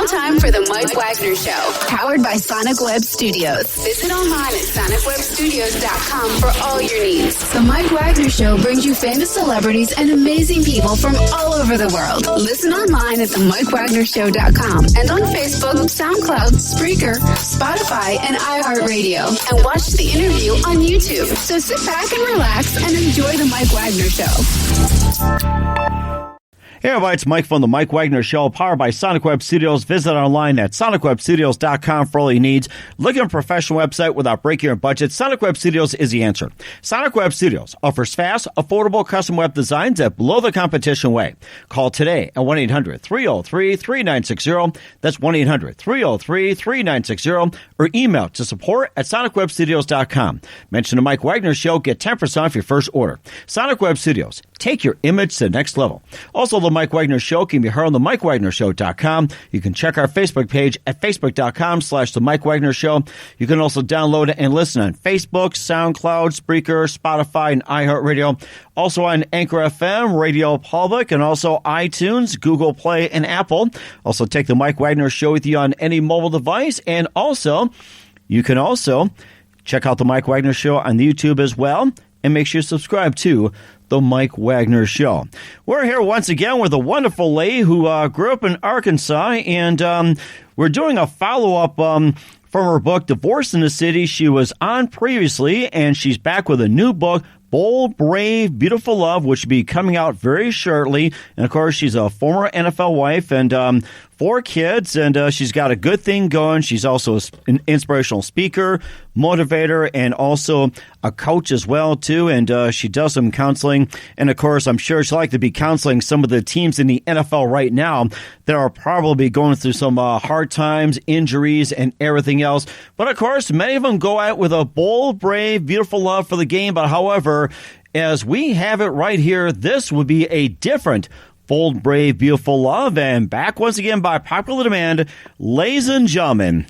now time for the Mike Wagner Show, powered by Sonic Web Studios. Visit online at sonicwebstudios.com for all your needs. The Mike Wagner Show brings you famous celebrities and amazing people from all over the world. Listen online at themikewagnershow.com and on Facebook, SoundCloud, Spreaker, Spotify, and iHeartRadio. And watch the interview on YouTube. So sit back and relax and enjoy the Mike Wagner Show. Hey everybody, it's Mike from the Mike Wagner Show, powered by Sonic Web Studios. Visit online at sonicwebstudios.com for all your needs. Look at a professional website without breaking your budget. Sonic Web Studios is the answer. Sonic Web Studios offers fast, affordable custom web designs that blow the competition away. Call today at 1-800-303-3960. That's 1-800-303-3960. Or email to support at sonicwebstudios.com. Mention the Mike Wagner Show. Get 10% off your first order. Sonic Web Studios. Take your image to the next level. Also, the Mike Wagner Show can be heard on the MikeWagnerShow.com. You can check our Facebook page at Facebook.com/The Mike Wagner Show. You can also download it and listen on Facebook, SoundCloud, Spreaker, Spotify, and iHeartRadio. Also on Anchor FM, Radio Public, and also iTunes, Google Play, and Apple. Also take the Mike Wagner Show with you on any mobile device. And also, you can also check out the Mike Wagner Show on YouTube as well. And make sure you subscribe to the Mike Wagner Show. We're here once again with a wonderful lady who grew up in Arkansas, and we're doing a follow-up from her book, Divorce in the City. She was on previously, and she's back with a new book, Bold, Brave, Beautiful Love, which will be coming out very shortly. And, of course, she's a former NFL wife and 4 kids, and she's got a good thing going. She's also an inspirational speaker, motivator, and also a coach as well, too. And she does some counseling. And, of course, I'm sure she'd like to be counseling some of the teams in the NFL right now that are probably going through some hard times, injuries, and everything else. But, of course, many of them go out with a bold, brave, beautiful love for the game. But, however, as we have it right here, this would be a different Bold, Brave, Beautiful Love. And back once again by popular demand, ladies and gentlemen,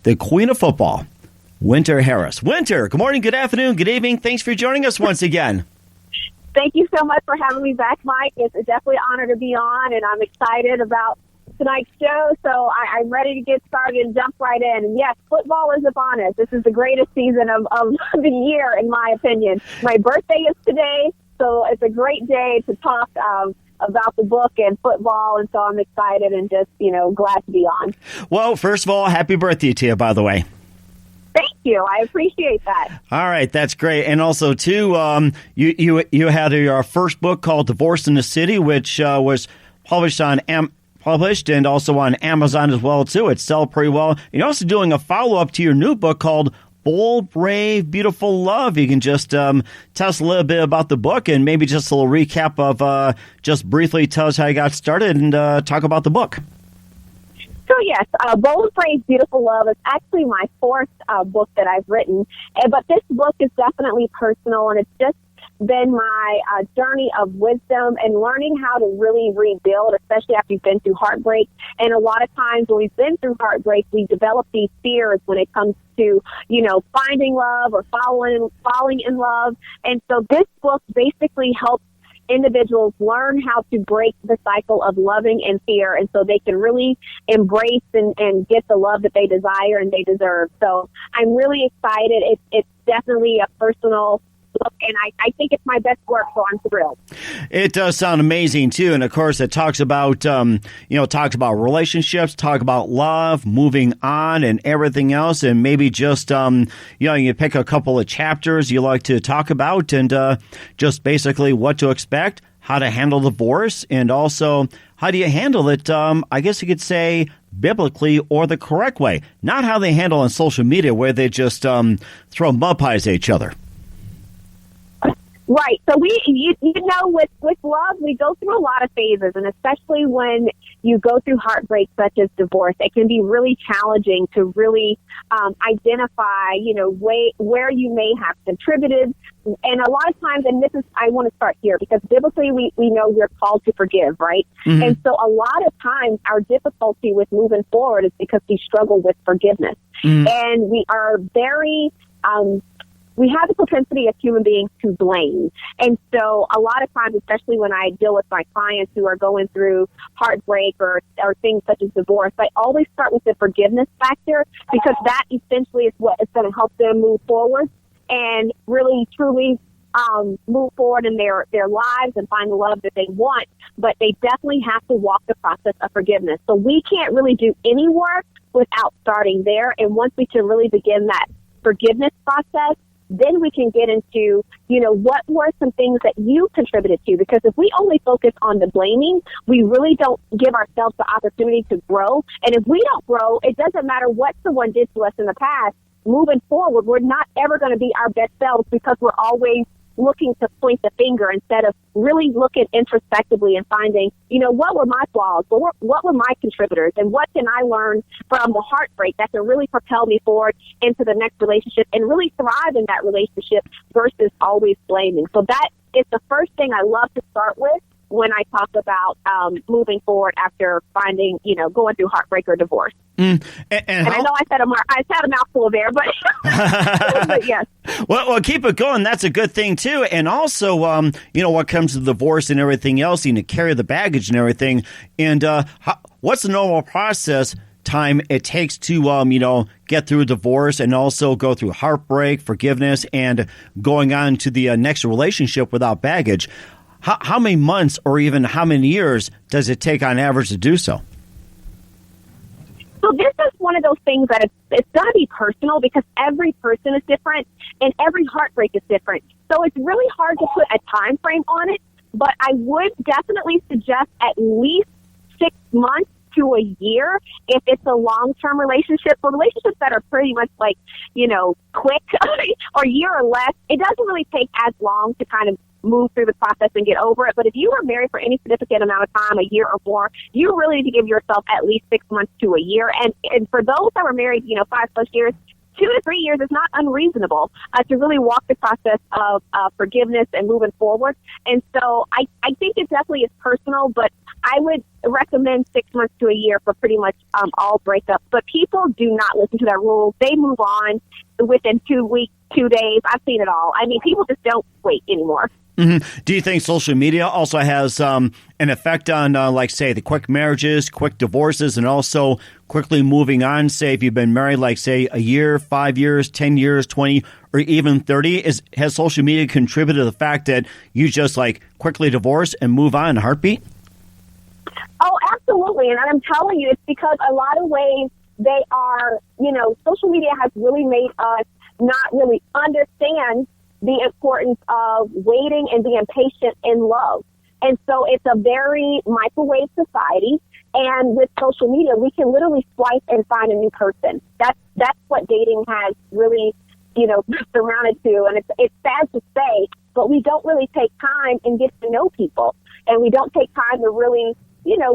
the Queen of Football, Winter Harris. Winter, good morning, good afternoon, good evening. Thanks for joining us once again. Thank you so much for having me back, Mike. It's definitely an honor to be on, and I'm excited about tonight's show. So I'm ready to get started and jump right in. And yes, football is upon us. This is the greatest season of the year, in my opinion. My birthday is today, so it's a great day to talk about the book and football, and so I'm excited and just, glad to be on. Well, first of all, happy birthday to you, by the way. Thank you. I appreciate that. All right, that's great. And also, too, you had your first book called Divorce in the City, which was published and also on Amazon as well, too. It sold pretty well. You're also doing a follow-up to your new book called Bold, Brave, Beautiful Love. You can just tell us a little bit about the book and maybe just a little recap of just briefly tell us how you got started and talk about the book. So yes, Bold, Brave, Beautiful Love is actually my 4th book that I've written. But this book is definitely personal, and it's just been my journey of wisdom and learning how to really rebuild, especially after you've been through heartbreak. And a lot of times when we've been through heartbreak, we develop these fears when it comes to, finding love or falling in love. And so this book basically helps individuals learn how to break the cycle of loving and fear, and so they can really embrace and get the love that they desire and they deserve. So I'm really excited. It's definitely a personal book, and I think it's my best work, so I'm thrilled. It does sound amazing, too. And, of course, it talks about, talks about relationships, talk about love, moving on, and everything else. And maybe just, you pick a couple of chapters you like to talk about and just basically what to expect, how to handle divorce, and also how do you handle it, I guess you could say, biblically or the correct way. Not how they handle on social media where they just throw mud pies at each other. Right. So with love, we go through a lot of phases, and especially when you go through heartbreak such as divorce, it can be really challenging to really identify, where you may have contributed. And a lot of times, and I want to start here because biblically we know we're called to forgive, right? Mm-hmm. And so a lot of times our difficulty with moving forward is because we struggle with forgiveness. Mm-hmm. And we are very we have the propensity as human beings to blame. And so a lot of times, especially when I deal with my clients who are going through heartbreak or things such as divorce, I always start with the forgiveness factor, because that essentially is what is going to help them move forward and really, truly move forward in their lives and find the love that they want. But they definitely have to walk the process of forgiveness. So we can't really do any work without starting there. And once we can really begin that forgiveness process, then we can get into, what were some things that you contributed to? Because if we only focus on the blaming, we really don't give ourselves the opportunity to grow. And if we don't grow, it doesn't matter what someone did to us in the past. Moving forward, we're not ever going to be our best selves, because we're always looking to point the finger instead of really looking introspectively and finding, what were my flaws? What were my contributors? And what can I learn from the heartbreak that can really propel me forward into the next relationship and really thrive in that relationship versus always blaming? So that is the first thing I love to start with when I talk about moving forward after finding, going through heartbreak or divorce. And I know I said a mouthful there, but, but yes. Well, keep it going. That's a good thing, too. And also, what comes to divorce and everything else, you carry the baggage and everything. And what's the normal process time it takes to, get through a divorce and also go through heartbreak, forgiveness, and going on to the next relationship without baggage? How many months or even how many years does it take on average to do so? So this is one of those things that it's going to be personal, because every person is different and every heartbreak is different. So it's really hard to put a time frame on it, but I would definitely suggest at least 6 months to a year if it's a long-term relationship. For relationships that are pretty much like, quick or a year or less, it doesn't really take as long to kind of move through the process and get over it. But if you were married for any significant amount of time, a year or more, you really need to give yourself at least 6 months to a year. And for those that were married, 5+ years, 2 to 3 years is not unreasonable to really walk the process of forgiveness and moving forward. And so I think it definitely is personal, but I would recommend 6 months to a year for pretty much all breakups. But people do not listen to that rule. They move on within 2 weeks, 2 days. I've seen it all. I mean, people just don't wait anymore. Mm-hmm. Do you think social media also has an effect on, say, the quick marriages, quick divorces, and also quickly moving on? Say, if you've been married, say, a year, 5 years, 10 years, 20, or even 30, has social media contributed to the fact that you just, quickly divorce and move on in a heartbeat? Oh, absolutely. And I'm telling you, it's because a lot of ways they are, social media has really made us not really understand the importance of waiting and being patient in love. And so it's a very microwave society. And with social media, we can literally swipe and find a new person. That's what dating has really, surrounded to. And it's sad to say, but we don't really take time and get to know people. And we don't take time to really,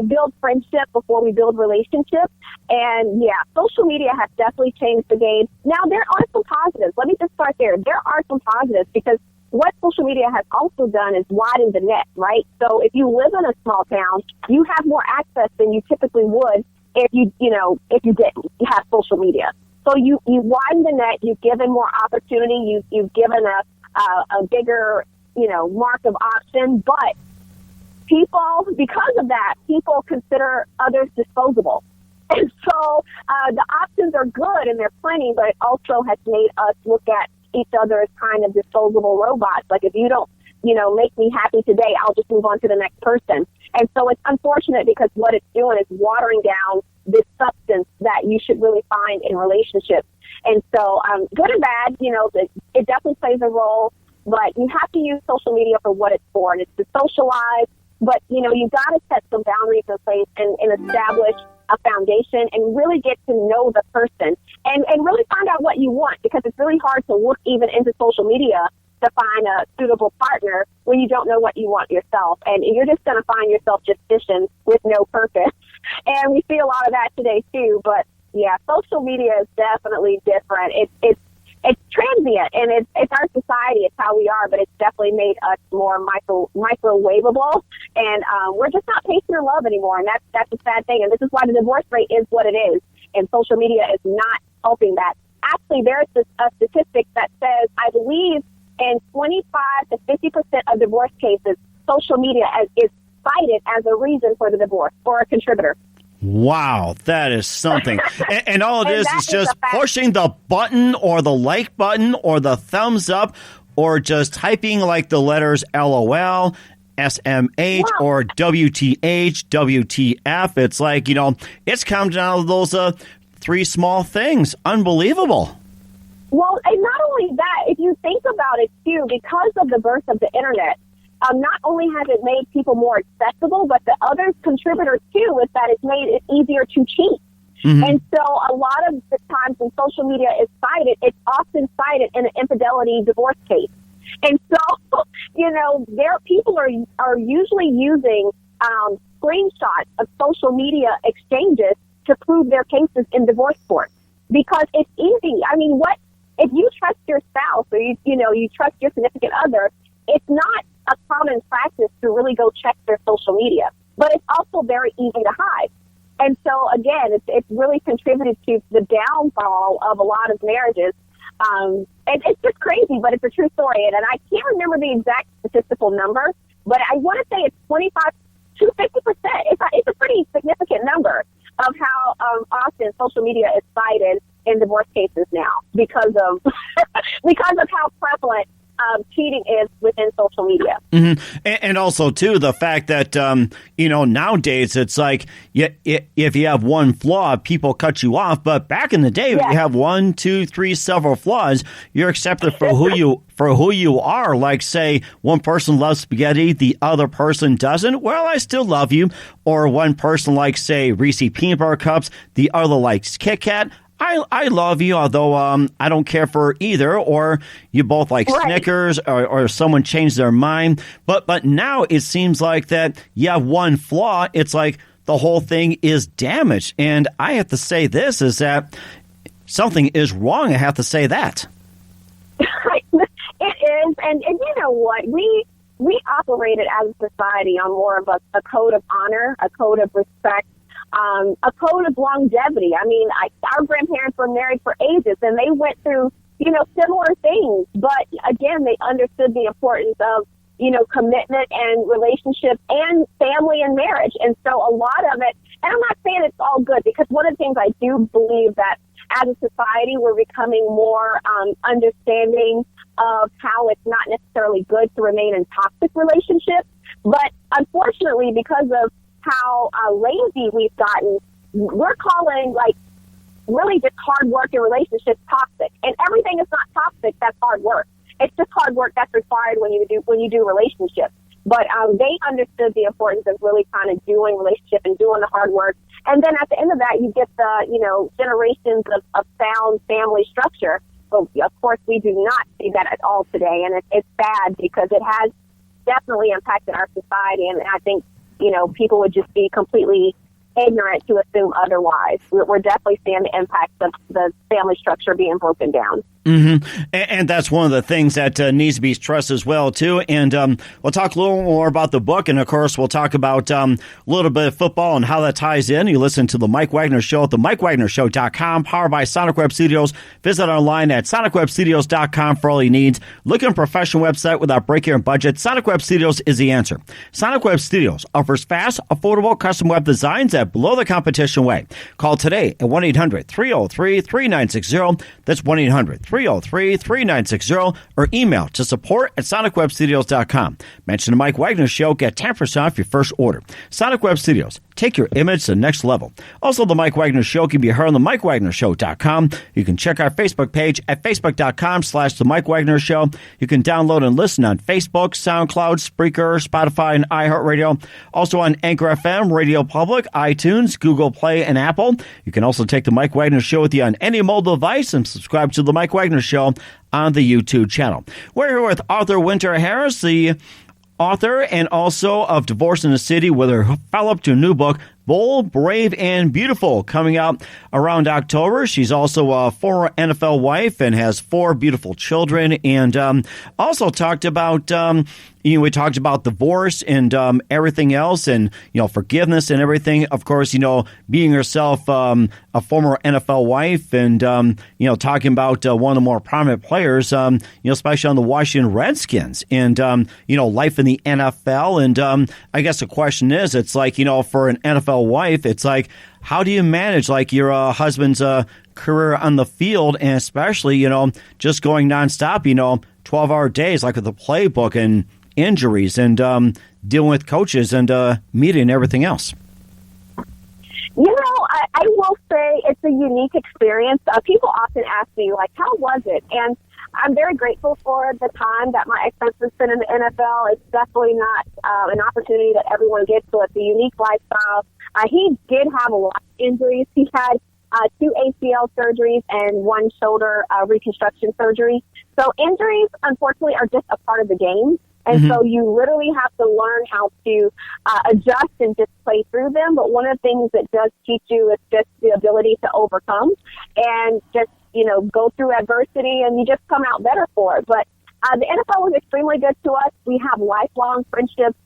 build friendship before we build relationships. And yeah, social media has definitely changed the game. Now, there are some positives. Let me just start there. There are some positives, because what social media has also done is widen the net, right? So if you live in a small town, you have more access than you typically would if you didn't have social media. So you widen the net, you've given more opportunity, you've given a bigger, mark of option, but people, because of that, people consider others disposable. And so the options are good and they're plenty, but it also has made us look at each other as kind of disposable robots. Like, if you don't, make me happy today, I'll just move on to the next person. And so it's unfortunate, because what it's doing is watering down this substance that you should really find in relationships. And so good and bad, it definitely plays a role, but you have to use social media for what it's for, and it's to socialize. But, you've got to set some boundaries in place and establish a foundation and really get to know the person and really find out what you want, because it's really hard to look even into social media to find a suitable partner when you don't know what you want yourself. And you're just going to find yourself just fishing with no purpose. And we see a lot of that today, too. But, yeah, social media is definitely different. It's transient, and it's our society, it's how we are, but it's definitely made us more microwavable, and we're just not patient in love anymore, and that's a sad thing, and this is why the divorce rate is what it is, and social media is not helping that actually, there's a statistic that says, I believe, in 25 to 50% of divorce cases, social media is cited as a reason for the divorce or a contributor. Wow, that is something. And all it is just pushing the button or the like button or the thumbs up or just typing like the letters LOL, SMH, or WTH, WTF. It's like, it's come down to those three small things. Unbelievable. Well, and not only that, if you think about it, too, because of the birth of the Internet, not only has it made people more accessible, but the other contributor, too, is that it's made it easier to cheat. Mm-hmm. And so a lot of the times when social media is cited, it's often cited in an infidelity divorce case. And so, people are usually using screenshots of social media exchanges to prove their cases in divorce court because it's easy. I mean, if you trust your spouse or you trust your significant other, it's not a common practice to really go check their social media, but it's also very easy to hide. And so again, it's really contributed to the downfall of a lot of marriages. And it's just crazy, but it's a true story. And I can't remember the exact statistical number, but I want to say it's 25 to 50%. It's a pretty significant number of how often social media is cited in divorce cases now because of how prevalent cheating is within social media. Mm-hmm. And also, too, the fact that, nowadays it's like if you have one flaw, people cut you off. But back in the day, if you have 1, 2, 3, several flaws, you're accepted for who you are. Like, say, one person loves spaghetti, the other person doesn't. Well, I still love you. Or one person likes, say, Reese's peanut butter cups, the other likes Kit Kat. I love you, although I don't care for either, or you both like Snickers, or someone changed their mind. But now it seems like that you have one flaw. It's like the whole thing is damaged. And I have to say this, is that something is wrong. I have to say that. It is. And you know what? We operated as a society on more of a code of honor, a code of respect, a code of longevity. I mean, our grandparents were married for ages, and they went through, similar things. But again, they understood the importance of, commitment and relationships and family and marriage. And so a lot of it, and I'm not saying it's all good, because one of the things I do believe that as a society, we're becoming more understanding of how it's not necessarily good to remain in toxic relationships. But unfortunately, because of how lazy we've gotten, we're calling really just hard work in relationships toxic, and everything is not toxic. That's hard work. It's just hard work that's required when you do relationships. But they understood the importance of really kind of doing relationship and doing the hard work, and then at the end of that, you get the generations of sound family structure. But of course, we do not see that at all today, and it's bad because it has definitely impacted our society, and I think people would just be completely ignorant to assume otherwise. We're definitely seeing the impacts of the family structure being broken down. Mm-hmm. And that's one of the things that needs to be stressed as well, too. And we'll talk a little more about the book. And, of course, we'll talk about a little bit of football and how that ties in. You listen to The Mike Wagner Show at themikewagnershow.com, powered by Sonic Web Studios. Visit online at sonicwebstudios.com for all your needs. Look at a professional website without breaking your budget. Sonic Web Studios is the answer. Sonic Web Studios offers fast, affordable custom web designs at below the competition way. Call today at 1-800-303-3960. That's 1-800-303-3960, or email to support@sonicwebstudios.com. Mention the Mike Wagner Show. Get 10% off your first order. Sonic Web Studios. Take your image to the next level. Also, the Mike Wagner Show can be heard on the MikeWagnerShow.com. You can check our Facebook page at Facebook.com/The Mike Wagner Show. You can download and listen on Facebook, SoundCloud, Spreaker, Spotify, and iHeartRadio. Also on Anchor FM, Radio Public, iTunes, Google Play, and Apple. You can also take the Mike Wagner Show with you on any mobile device and subscribe to the Mike Wagner Show on the YouTube channel. We're here with Arthur Winter Harris, the author and also of Divorce in the City, with her follow-up to a new book, Bold, Brave, and Beautiful, coming out around October. She's also a former NFL wife and has 4 beautiful children, and also talked about we talked about divorce and everything else, and forgiveness and everything. Of course, being yourself a former NFL wife, and talking about one of the more prominent players, especially on the Washington Redskins, and life in the NFL. And I guess the question is, it's like for an NFL wife, it's like, how do you manage like your husband's career on the field, and especially just going nonstop, 12-hour days, like with the playbook and injuries, and dealing with coaches and media and everything else? I will say it's a unique experience. People often ask me, like, how was it? And I'm very grateful for the time that my ex-husband spent in the NFL. It's definitely not an opportunity that everyone gets, so it's a unique lifestyle. He did have a lot of injuries. He had 2 ACL surgeries and 1 shoulder reconstruction surgery. So injuries, unfortunately, are just a part of the game. And so you literally have to learn how to adjust and just play through them. But one of the things that does teach you is just the ability to overcome and just, go through adversity, and you just come out better for it. But the NFL was extremely good to us. We have lifelong friendships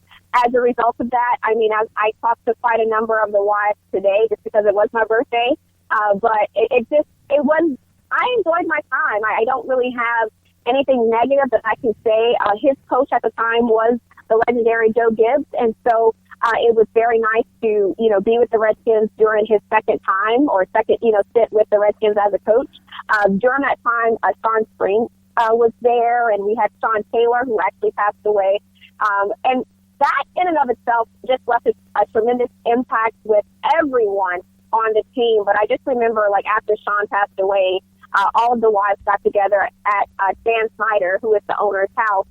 as a result of that. I mean, I talked to quite a number of the wives today just because it was my birthday. But I enjoyed my time. I don't really have anything negative that I can say. His coach at the time was the legendary Joe Gibbs, and so it was very nice to, be with the Redskins during his second time or second, stint with the Redskins as a coach. During that time, Sean Spring was there, and we had Sean Taylor, who actually passed away. And that in and of itself just left a tremendous impact with everyone on the team. But I just remember, like, after Sean passed away, all of the wives got together at Dan Snyder, who is the owner's house.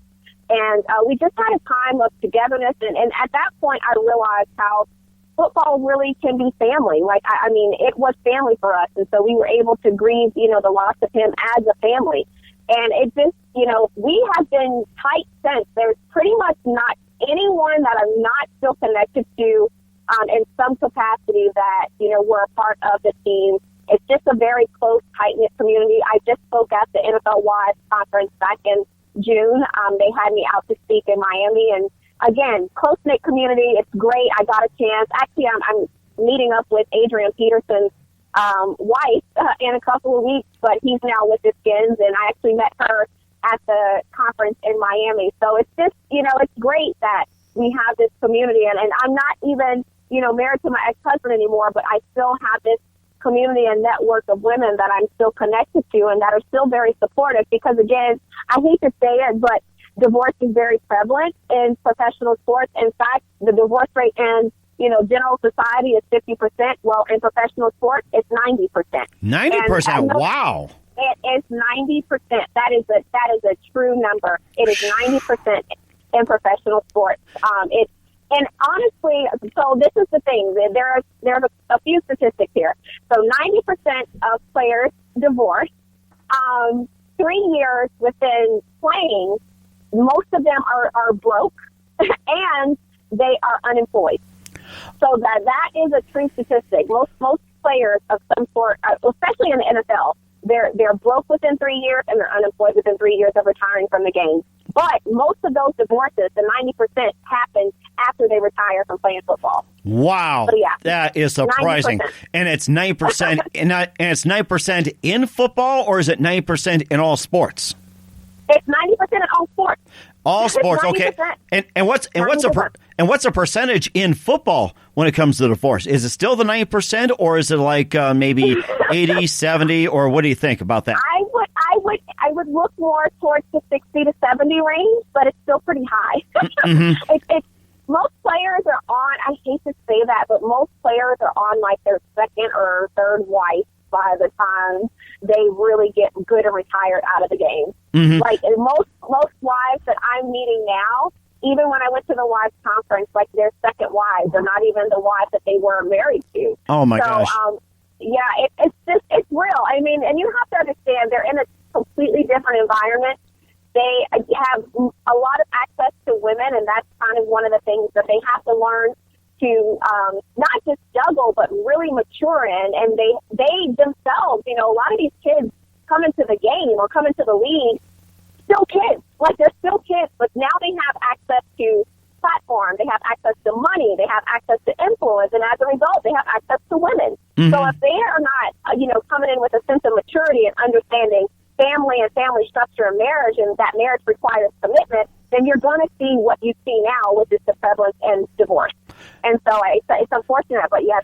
And we just had a time of togetherness. And at that point, I realized how football really can be family. Like, I mean, it was family for us. And so we were able to grieve, the loss of him as a family. And it just, we have been tight since. There's pretty much not anyone that I'm not still connected to in some capacity that, we're a part of the team. It's just a very close, tight-knit community. I just spoke at the NFL Wives Conference back in June. They had me out to speak in Miami. And, again, close-knit community. It's great. I got a chance. Actually, I'm meeting up with Adrian Peterson's wife in a couple of weeks, but he's now with the Skins, and I actually met her at the conference in Miami. So it's just, it's great that we have this community. And I'm not even, married to my ex-husband anymore, but I still have this community and network of women that I'm still connected to and that are still very supportive, because, again, I hate to say it, but divorce is very prevalent in professional sports. In fact, the divorce rate in, general society is 50%. Well, in professional sports, it's 90%. 90%? Wow. It is 90%. That is a true number. It is 90% in professional sports. And honestly, so this is the thing. There's a few statistics here. So 90% of players divorce. 3 years within playing, most of them are broke and they are unemployed. So that is a true statistic. Most players of some sort, especially in the NFL, they're broke within 3 years and they're unemployed within 3 years of retiring from the game. But most of those divorces, the 90%, happen after they retire from playing football. Wow, so, yeah, that is surprising. 90%. And it's 9%, and it's 9% in football, or is it 9% in all sports? It's 90% in all sports. All sports, okay. And what's a percentage in football when it comes to divorce? Is it still the 9%, or is it like maybe 80, 70, or what do you think about that? I would look more towards the 60 to 70 range, but it's still pretty high. It's most players are on, I hate to say that, but most players are on like their second or third wife by the time they really get good and retired out of the game. Like most wives that I'm meeting now, even when I went to the wives conference, like their second wives are not even the wife that they were married to. Oh my gosh. Yeah, it's real. I mean, and you have to understand they're in a completely different environment. They have a lot of access to women, and that's kind of one of the things that they have to learn to not just juggle, but really mature in. And they themselves, a lot of these kids come into the game or come into the league still kids. like they're still kids, but now they have access to platform, they have access to money, they have access to influence, and as a result, they have access to women. So if they are not, coming in with a sense of maturity and understanding family and family structure and marriage, and that marriage requires commitment, then you're going to see what you see now, which is the prevalence in divorce. And so it's unfortunate, but yeah,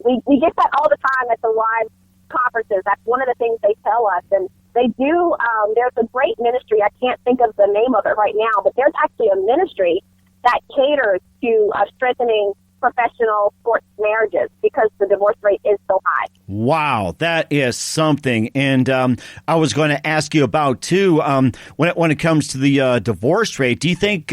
we get that all the time at the live conferences. That's one of the things they tell us, and they do. There's a great ministry. I can't think of the name of it right now, but there's actually a ministry that caters to strengthening professional sports marriages because the divorce rate is so high. Wow, that is something. And I was going to ask you about, too, when it comes to the divorce rate, do you think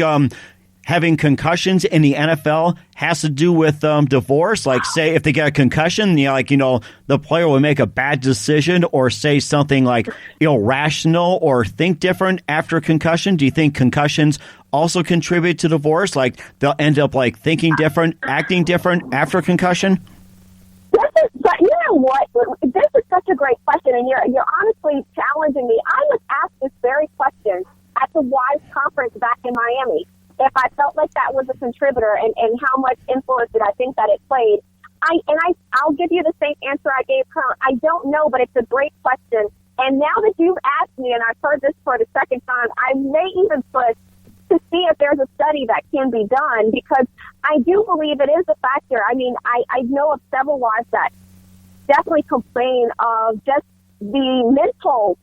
having concussions in the NFL has to do with divorce? Like, say, if they get a concussion, the player will make a bad decision or say something like irrational or think different after a concussion. Do you think concussions also contribute to divorce? Like, they'll end up thinking different, acting different after concussion? But you know what? This is such a great question, and you're honestly challenging me. I was asked this very question at the WISE conference back in Miami. If I felt like that was a contributor and how much influence did I think that it played, I'll give you the same answer I gave her. I don't know, but it's a great question. And now that you've asked me, and I've heard this for the second time, I may even push to see if there's a study that can be done, because I do believe it is a factor. I mean, I know of several wives that definitely complain of just the mental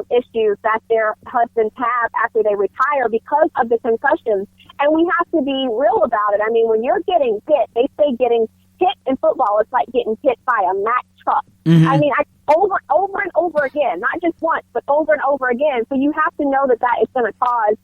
issues that their husbands have after they retire because of the concussions. And we have to be real about it. I mean, when you're getting hit, they say getting hit in football is like getting hit by a Mack truck. I mean, over and over again, not just once, but over and over again. So you have to know that is going to cause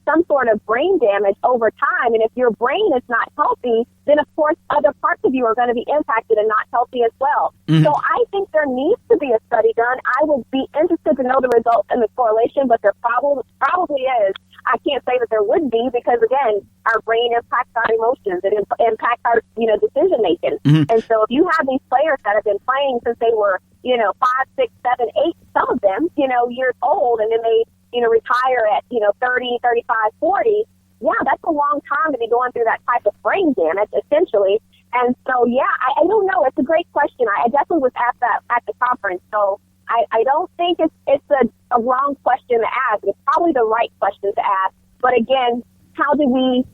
some sort of brain damage over time. And if your brain is not healthy, then of course other parts of you are going to be impacted and not healthy as well. So I think there needs to be a study done. I would be interested to know the results and the correlation, but there probably is. I can't say that there would be, because again, our brain impacts our emotions. It impacts our, decision making. And so if you have these players that have been playing since they were, 5, 6, 7, 8, some of them, years old, and then they, retire at, 30, 35, 40, yeah, that's a long time to be going through that type of brain damage, essentially. And so, yeah, I don't know. It's a great question. I definitely was asked that at the conference. So I don't think it's a wrong question to ask. It's probably the right question to ask. But again, how do we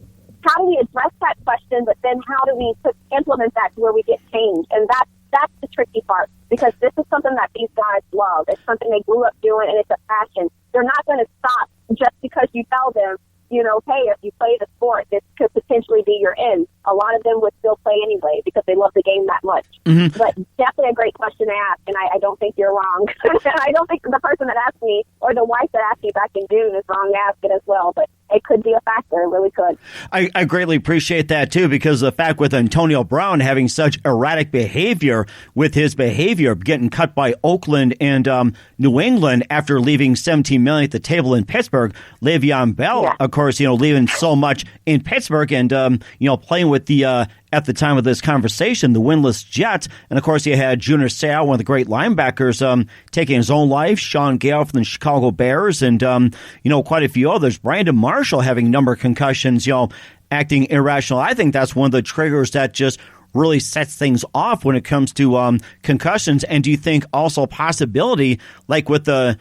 address that question? But then how do we implement that to where we get change? And that's the tricky part, because this is something that these guys love. It's something they grew up doing, and it's a passion. They're not going to stop just because you tell them, hey, if you play the sport, this could potentially be your end. A lot of them would still play anyway because they love the game that much. But definitely a great question to ask, and I don't think you're wrong. I don't think the person that asked me or the wife that asked me back in June is wrong to ask it as well, but it could be a factor. It really could. I greatly appreciate that, too, because the fact with Antonio Brown having such erratic behavior with his behavior, getting cut by Oakland and New England after leaving $17 million at the table in Pittsburgh, Le'Veon Bell, of course, leaving so much in Pittsburgh and, playing with the at the time of this conversation, the winless Jets. And, of course, you had Junior Seau, one of the great linebackers, taking his own life, Sean Gale from the Chicago Bears, and, quite a few others. Brandon Marshall having a number of concussions, acting irrational. I think that's one of the triggers that just really sets things off when it comes to concussions. And do you think also possibility, like with the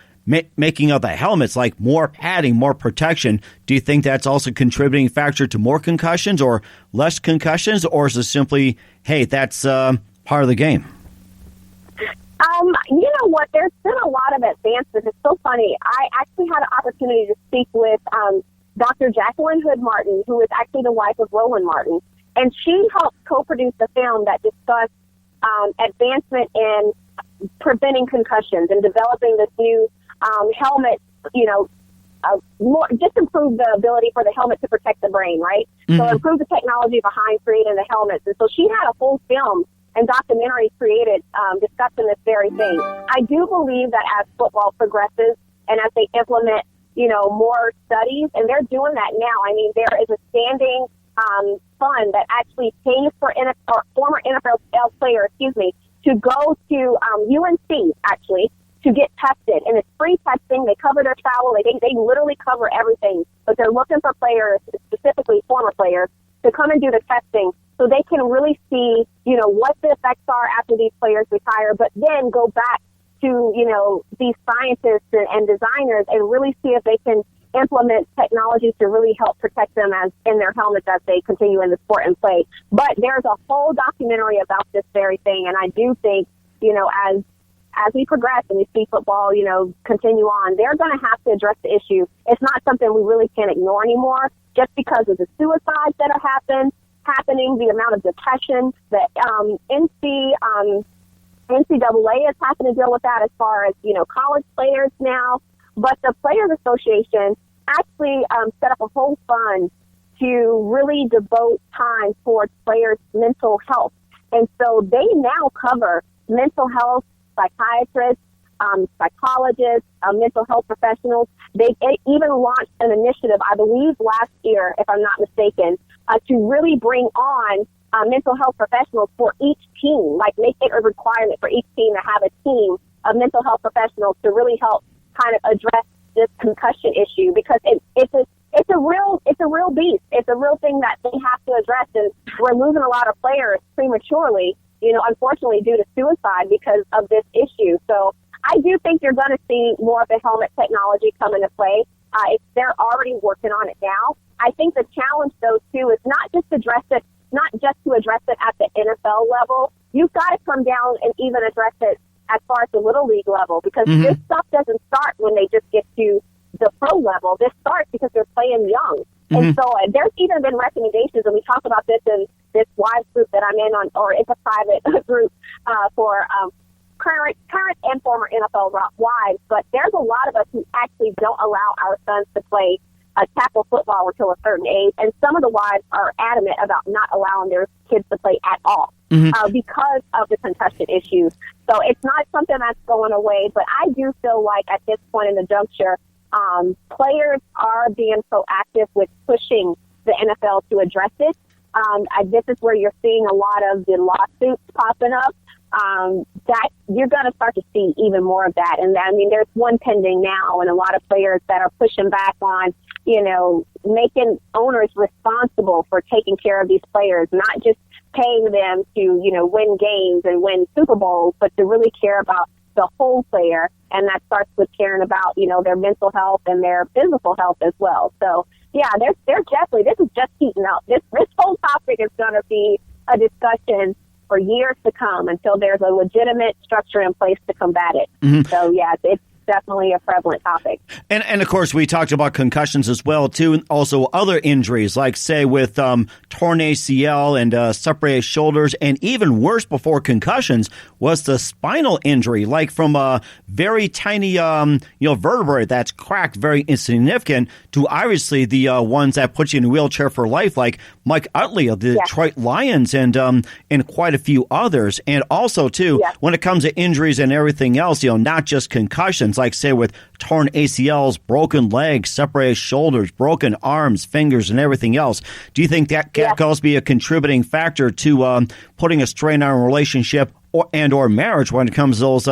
making of the helmets, like more padding, more protection, do you think that's also a contributing factor to more concussions or less concussions, or is it simply, hey, that's part of the game? You know what? There's been a lot of advances. It's so funny. I actually had an opportunity to speak with Dr. Jacqueline Hood Martin, who is actually the wife of Roland Martin, and she helped co-produce a film that discussed advancement in preventing concussions and developing this new helmet, just improve the ability for the helmet to protect the brain, right? So improve the technology behind creating the helmets. And so she had a full film and documentary created discussing this very thing. I do believe that as football progresses and as they implement, more studies, and they're doing that now. I mean, there is a standing fund that actually pays for former NFL players, to go to UNC, actually, to to get tested. And it's free testing. They cover their travel. They literally cover everything. But they're looking for players, specifically former players, to come and do the testing so they can really see, what the effects are after these players retire, but then go back to, these scientists and designers and really see if they can implement technology to really help protect them as in their helmets as they continue in the sport and play. But there's a whole documentary about this very thing, and I do think, as we progress and we see football, continue on, they're going to have to address the issue. It's not something we really can't ignore anymore, just because of the suicides that are happening, the amount of depression that NCAA is having to deal with that as far as, college players now. But the Players Association actually set up a whole fund to really devote time towards players' mental health. And so they now cover mental health, psychiatrists, psychologists, mental health professionals. They even launched an initiative, I believe last year, if I'm not mistaken, to really bring on mental health professionals for each team, like make it a requirement for each team to have a team of mental health professionals to really help kind of address this concussion issue, because it's a real beast. It's a real thing that they have to address, and we're losing a lot of players prematurely, unfortunately due to suicide because of this issue. So I do think you're going to see more of the helmet technology come into play. They're already working on it now. I think the challenge, though, too, is not just to address it at the NFL level. You've got to come down and even address it as far as the Little League level, because this stuff doesn't start when they just get to the pro level. This starts because they're playing young. And so there's even been recommendations, and we talk about this in this wives group that I'm in on, or it's a private group for current and former NFL wives. But there's a lot of us who actually don't allow our sons to play tackle football until a certain age, and some of the wives are adamant about not allowing their kids to play at all because of the concussion issues. So it's not something that's going away, but I do feel like at this point in the juncture, players are being proactive with pushing the NFL to address it. This is where you're seeing a lot of the lawsuits popping up. That you're going to start to see even more of that. And I mean, there's one pending now, and a lot of players that are pushing back on, making owners responsible for taking care of these players, not just paying them to, win games and win Super Bowls, but to really care about the whole player. And that starts with caring about, their mental health and their physical health as well. So yeah, there's definitely, this is just heating up. This whole topic is going to be a discussion for years to come until there's a legitimate structure in place to combat it. So yeah, it's definitely a prevalent topic. And of course, we talked about concussions as well, too, and also other injuries, like, say, with torn ACL and separated shoulders, and even worse before concussions was the spinal injury, like from a very tiny, vertebrae that's cracked, very insignificant, to obviously the ones that put you in a wheelchair for life, like Mike Utley of the Detroit Lions and quite a few others. And also, too, when it comes to injuries and everything else, not just concussions, like, say, with torn ACLs, broken legs, separated shoulders, broken arms, fingers, and everything else. Do you think that could also be a contributing factor to putting a strain on a relationship or marriage when it comes to those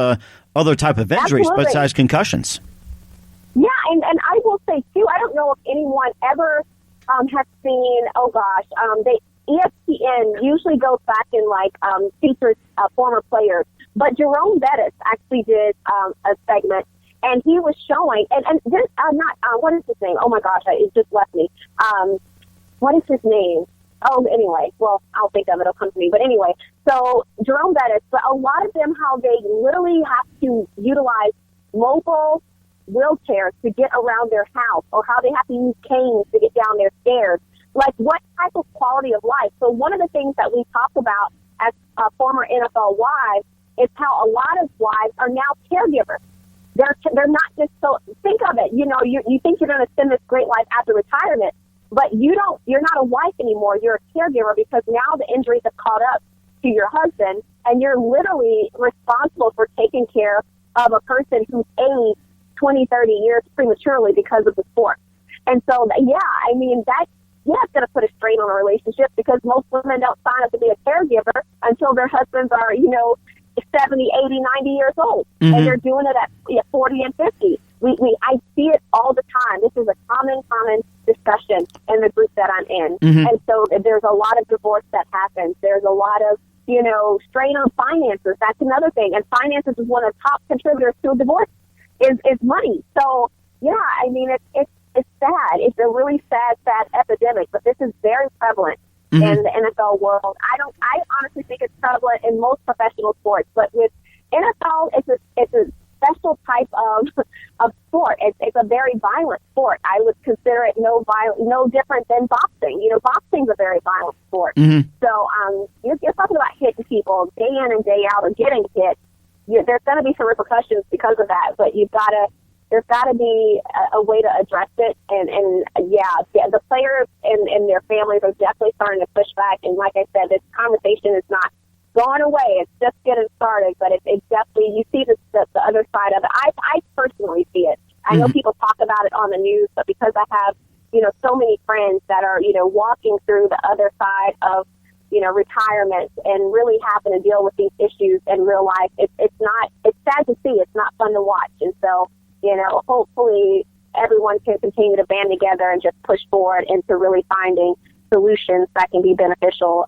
other type of injuries besides concussions? Yeah, and I will say, too, I don't know if anyone ever has seen, ESPN usually goes back and, features former players. But Jerome Bettis actually did a segment, and he was showing, and this, what is his name? Oh my gosh, it just left me. What is his name? Oh, anyway, well, I'll think of it. It'll come to me. But anyway, so Jerome Bettis, but a lot of them, how they literally have to utilize mobile wheelchairs to get around their house, or how they have to use canes to get down their stairs. Like, what type of quality of life? So one of the things that we talk about as former NFL wives is how a lot of wives are now caregivers. They're not just so, think of it, you think you're going to spend this great life after retirement, but you're not a wife anymore. You're a caregiver, because now the injuries have caught up to your husband, and you're literally responsible for taking care of a person who's aged 20, 30 years prematurely because of the sport. And so, it's going to put a strain on a relationship, because most women don't sign up to be a caregiver until their husbands are, 70, 80, 90 years old, and they're doing it at 40 and 50. I see it all the time. This is a common discussion in the group that I'm in. And so there's a lot of divorce that happens. There's a lot of, strain on finances. That's another thing. And finances is one of the top contributors to a divorce is money. So, yeah, I mean, it's sad. It's a really sad epidemic, but this is very prevalent in the NFL world. I honestly think it's prevalent in most professional sports, but with NFL, it's a special type of sport. It's a very violent sport. I would consider it no different than boxing. Boxing's a very violent sport. So you're talking about hitting people day in and day out or getting hit. There's going to be some repercussions because of that, but there's got to be a way to address it. And the players and their families are definitely starting to push back. And like I said, this conversation is not going away. It's just getting started, but it definitely, you see the other side of it. I personally see it. I know people talk about it on the news, but because I have, so many friends that are, walking through the other side of, retirement and really having to deal with these issues in real life, it's sad to see. It's not fun to watch. And so, hopefully everyone can continue to band together and just push forward into really finding solutions that can be beneficial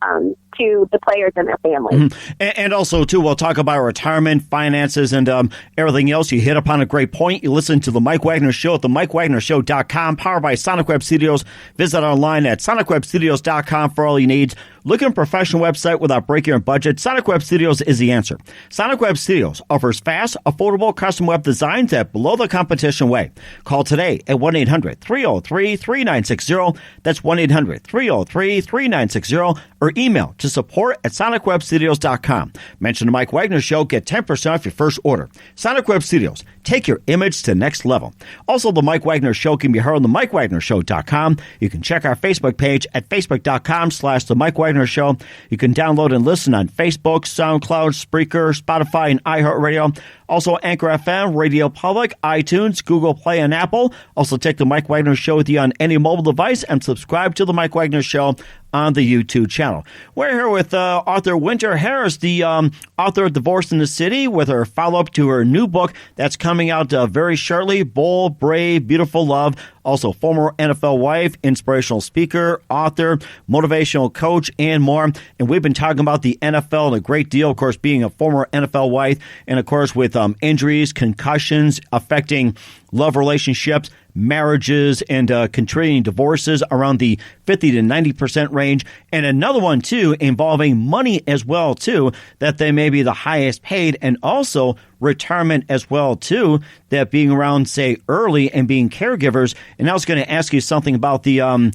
to the players and their families. And also, too, we'll talk about retirement, finances, and everything else. You hit upon a great point. You listen to The Mike Wagner Show at themikewagnershow.com, powered by Sonic Web Studios. Visit online at sonicwebstudios.com for all your needs. Look at a professional website without breaking your budget. Sonic Web Studios is the answer. Sonic Web Studios offers fast, affordable custom web designs at below the competition way. Call today at 1-800-303-3960. That's 1-800-303-3960. Or email to support at sonicwebstudios.com. Mention the Mike Wagner Show. Get 10% off your first order. Sonic Web Studios. Take your image to the next level. Also, the Mike Wagner Show can be heard on the MikeWagnerShow.com. You can check our Facebook page at facebook.com/the Mike Wagner Show. You can download and listen on Facebook, SoundCloud, Spreaker, Spotify, and iHeartRadio. Also, Anchor FM, Radio Public, iTunes, Google Play, and Apple. Also, take the Mike Wagner Show with you on any mobile device and subscribe to the Mike Wagner Show on the YouTube channel. We're here with author Winter Harris, the author of Divorce in the City, with her follow-up to her new book that's coming out very shortly, Bold, Brave, Beautiful Love. Also, former NFL wife, inspirational speaker, author, motivational coach, and more. And we've been talking about the NFL and a great deal, of course, being a former NFL wife, and of course, with injuries, concussions affecting love relationships, marriages, and contributing divorces around the 50 to 90% range. And another one, too, involving money as well, too, that they may be the highest paid, and also retirement as well, too, that being around, say, early and being caregivers. And I was going to ask you something about the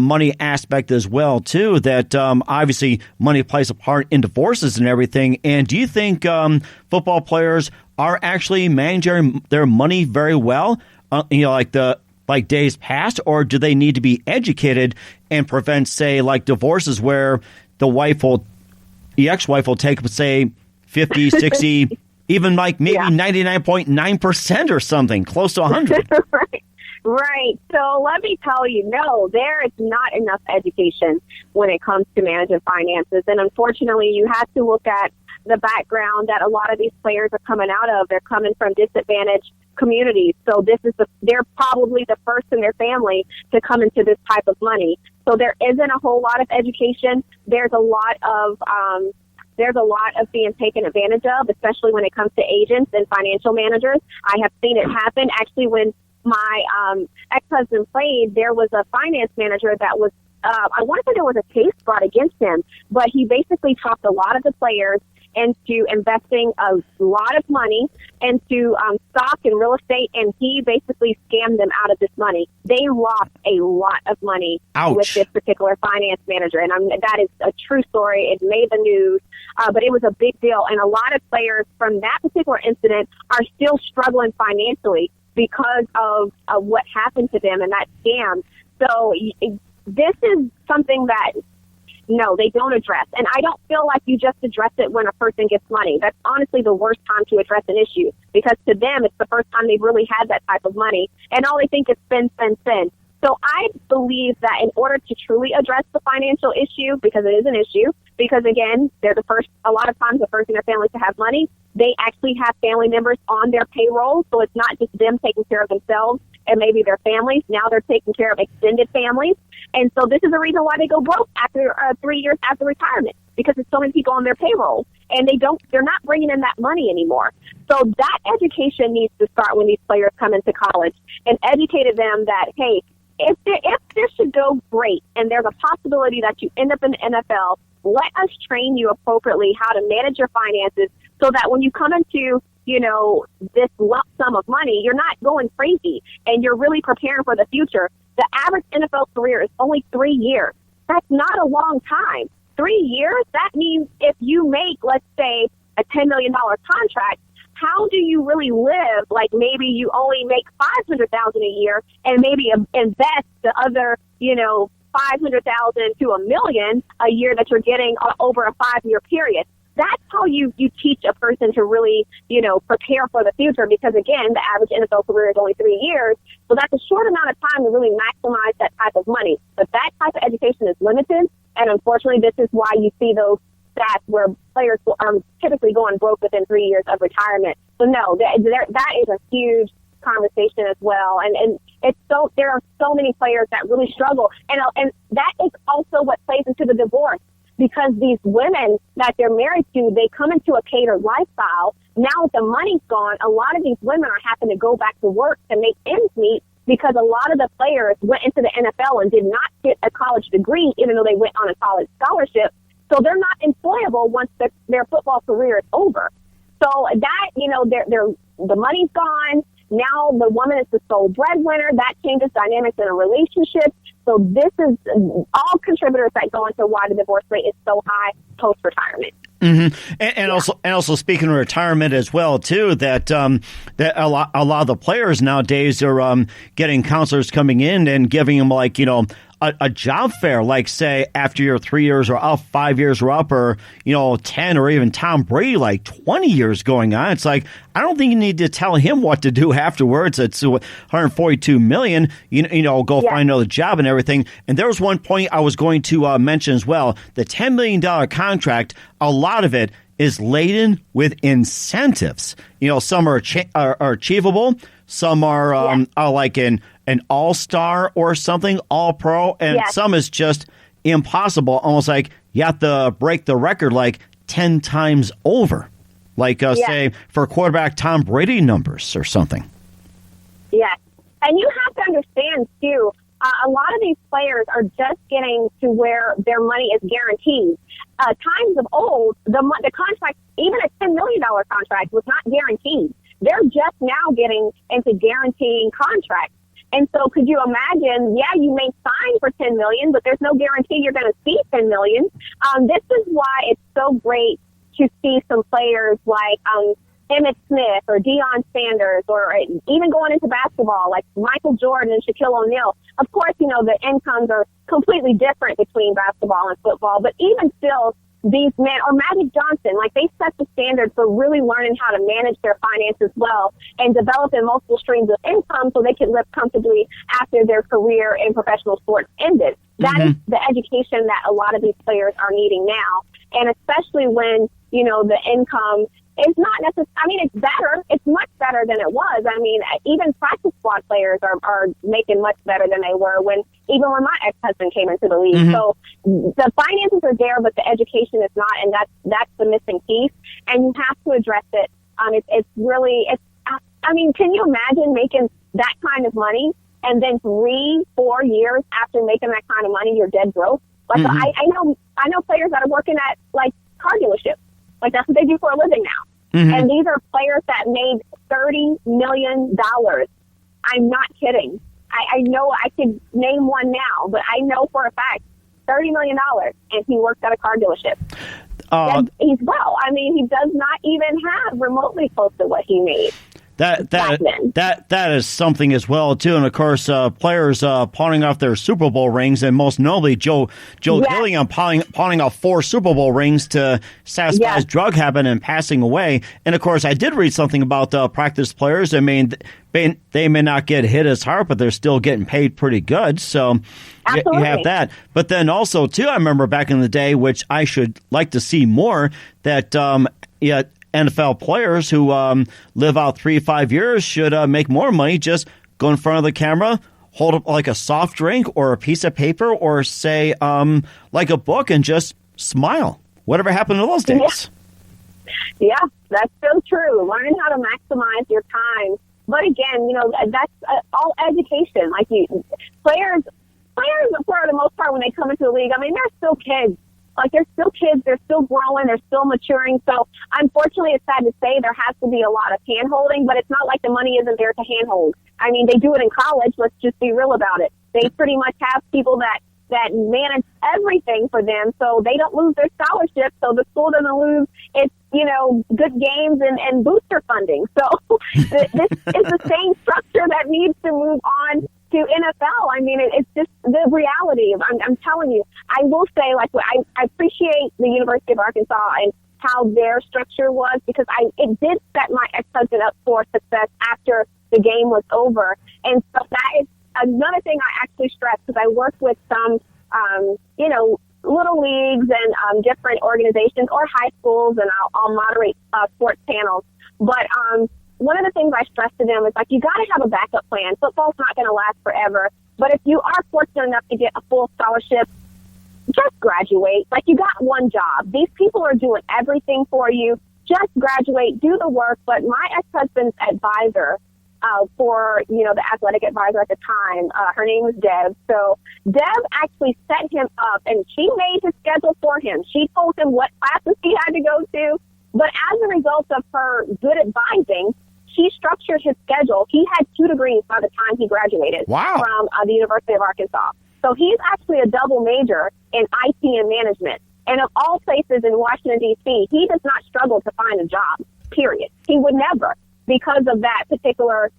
money aspect as well, too, that obviously money plays a part in divorces and everything. And do you think football players are actually managing their money very well, like days past, or do they need to be educated and prevent, say, like divorces where the ex-wife will take, say, 50, 60, even like maybe 99.9% or something, close to 100. Right. So let me tell you, no, there is not enough education when it comes to managing finances. And unfortunately, you have to look at the background that a lot of these players are coming out of. They're coming from disadvantaged communities. So they're probably the first in their family to come into this type of money. So there isn't a whole lot of education. There's a lot of being taken advantage of, especially when it comes to agents and financial managers. I have seen it happen. Actually, when my ex-husband played, there was a finance manager that was, I want to say there was a case brought against him, but he basically talked a lot of the players into investing a lot of money into stock and real estate, and he basically scammed them out of this money. They lost a lot of money with this particular finance manager, and that is a true story. It made the news, but it was a big deal, and a lot of players from that particular incident are still struggling financially because of what happened to them and that scam. So this is something that, no, they don't address. And I don't feel like you just address it when a person gets money. That's honestly the worst time to address an issue, because to them, it's the first time they've really had that type of money. And all they think is spend, spend, spend. So I believe that in order to truly address the financial issue, because it is an issue, because, again, they're a lot of times the first in their family to have money. They actually have family members on their payroll, so it's not just them taking care of themselves and maybe their families. Now they're taking care of extended families. And so this is the reason why they go broke after 3 years after retirement, because there's so many people on their payroll, and they're not bringing in that money anymore. So that education needs to start when these players come into college, and educated them that, hey, if this should go great and there's a possibility that you end up in the NFL, let us train you appropriately how to manage your finances so that when you come into, this lump sum of money, you're not going crazy and you're really preparing for the future. The average NFL career is only 3 years. That's not a long time. 3 years, that means if you make, let's say, a $10 million contract, how do you really live? Like maybe you only make $500,000 a year and maybe invest the other, $500,000 to $1 million a year that you're getting over a 5-year period. That's how you teach a person to really, prepare for the future, because, again, the average NFL career is only 3 years. So that's a short amount of time to really maximize that type of money. But that type of education is limited. And unfortunately, this is why you see those stats where players are typically going broke within 3 years of retirement. So, no, that is a huge conversation as well. And there are so many players that really struggle. And that is also what plays into the divorce. Because these women that they're married to, they come into a catered lifestyle. Now that the money's gone, a lot of these women are having to go back to work to make ends meet, because a lot of the players went into the NFL and did not get a college degree, even though they went on a college scholarship. So they're not employable once their football career is over. So that, the money's gone. Now the woman is the sole breadwinner. That changes dynamics in a relationship. So this is all contributors that go into why the divorce rate is so high post-retirement. Mm-hmm. And also speaking of retirement as well too, that a lot of the players nowadays are getting counselors coming in and giving them a job fair, like say after your 3 years are up, 5 years are up, or 10, or even Tom Brady, like 20 years going on. It's like, I don't think you need to tell him what to do afterwards. It's $142 million. Go find another job and everything. And there was one point I was going to mention as well. The $10 million contract, a lot of it is laden with incentives. Some are achievable. Some are like an all-star or something, all-pro, and some is just impossible, almost like you have to break the record like 10 times over, like say for quarterback Tom Brady numbers or something. Yes, and you have to understand, too, a lot of these players are just getting to where their money is guaranteed. Times of old, the contract, even a $10 million contract, was not guaranteed. They're just now getting into guaranteeing contracts. And so could you imagine, you may sign for $10 million, but there's no guarantee you're going to see $10 million. This is why it's so great to see some players like Emmitt Smith or Deion Sanders, or even going into basketball like Michael Jordan and Shaquille O'Neal. Of course, the incomes are completely different between basketball and football, but even still, these men, or Magic Johnson, like they set the standard for really learning how to manage their finances well and developing multiple streams of income so they can live comfortably after their career in professional sports ended. That is the education that a lot of these players are needing now. And especially when, the income is not necessarily, it's better. It's much better than it was. Even practice squad players are making much better than they were when my ex-husband came into the league. So the finances are there, but the education is not, and that's the missing piece. And you have to address it. Can you imagine making that kind of money and then 3-4 years after making that kind of money, you're dead broke? Like I know players that are working at like car dealerships. Like that's what they do for a living now. And these are players that made $30 million. I'm not kidding. I know I could name one now, but I know for a fact $30 million, and he works at a car dealership. He does not even have remotely close to what he made. That is something as well too, and of course, players pawning off their Super Bowl rings, and most notably Joe Gilliam pawning off 4 Super Bowl rings to satisfy his drug habit and passing away. And of course, I did read something about practice players. I mean, they may not get hit as hard, but they're still getting paid pretty good. So you have that. But then also too, I remember back in the day, which I should like to see more, that NFL players who live out 3-5 years should make more money. Just go in front of the camera, hold up like a soft drink or a piece of paper or say like a book and just smile. Whatever happened to those days? Yeah, that's so true. Learning how to maximize your time. But again, that's all education. Like players, for the most part, when they come into the league, I mean, they're still kids. Like, they're still kids, they're still growing, they're still maturing. So, unfortunately, it's sad to say there has to be a lot of hand-holding, but it's not like the money isn't there to hand-hold. I mean, they do it in college. Let's just be real about it. They pretty much have people that manage everything for them, so they don't lose their scholarship, so the school doesn't lose its, good games and booster funding. So, this is the same structure that needs to move on to NFL. I mean, it's just the reality. I'm telling you, I will say, like, I appreciate the University of Arkansas and how their structure was, because it did set my ex-husband up for success after the game was over. And so that is another thing I actually stress, because I work with some, little leagues and different organizations or high schools, and I'll moderate sports panels. But one of the things I stress to them is, like, you got to have a backup plan. Football's not going to last forever. But if you are fortunate enough to get a full scholarship, just graduate. Like, you got one job. These people are doing everything for you. Just graduate, do the work. But my ex-husband's advisor for, the athletic advisor at the time, her name was Deb. So Deb actually set him up, and she made his schedule for him. She told him what classes he had to go to. But as a result of her good advising, she structured his schedule. He had 2 degrees by the time he graduated from the University of Arkansas. So he's actually a double major in IT and management. And of all places in Washington, D.C., he does not struggle to find a job, period. He would never, because of that particular